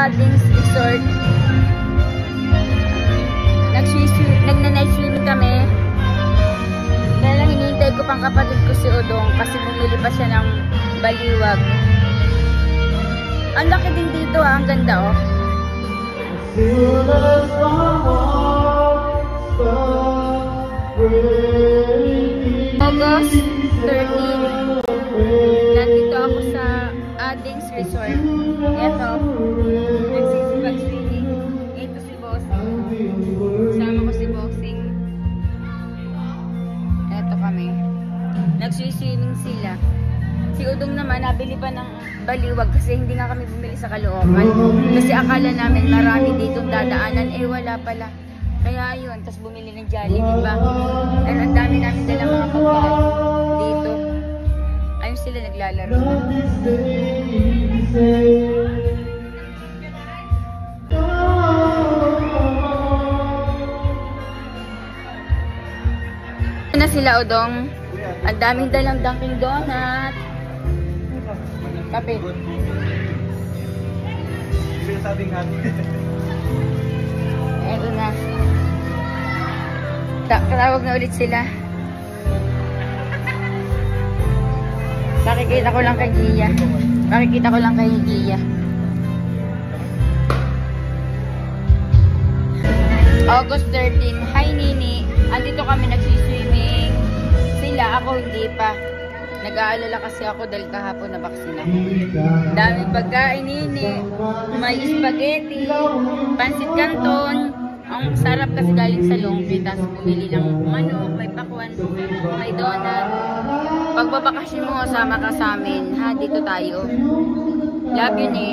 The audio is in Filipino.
Adings Resort. Nag-night swimming kami. Kaya lang hinihintay ko pang kapatid ko si Udong kasi bumili pa siya ng baliwag. Ang laki din dito ang ganda oh. August 13. Nandito ako sa Adings Resort. Ito. Nagsisipag-swimming. Ito si Bossing. Sama ko si Bossing. Ito kami. Nagsiswimming sila. Si Udong naman, nabili pa ng baliwag kasi hindi nga kami bumili sa Caloocan. Kasi akala namin marami ditong dadaanan. Eh, wala pala. Kaya yun, tapos bumili ng Jollibee ba? Pero ang dami namin dalang mga pagkain dito. Ayun sila naglalaro. Na sila Udong. Ang daming dalang Dunkin Donut. Kape. Eto na. Tawag na ulit sila. Pakikita ko lang kay Gia. August 13. Hi Nini. Andito kami nagsiswimming. Sila, ako hindi pa. Nag-aalala kasi ako dahil kahapon na vaccine ako. Daming pagkain Nini. May spaghetti, pansit canton. Ang sarap kasi galing sa Longpy. Tapos bumili ng manok, may pakwan, may donut. Pagbabakasyon mo, sama ka sa amin. Ha, dito tayo. Love you, Ni.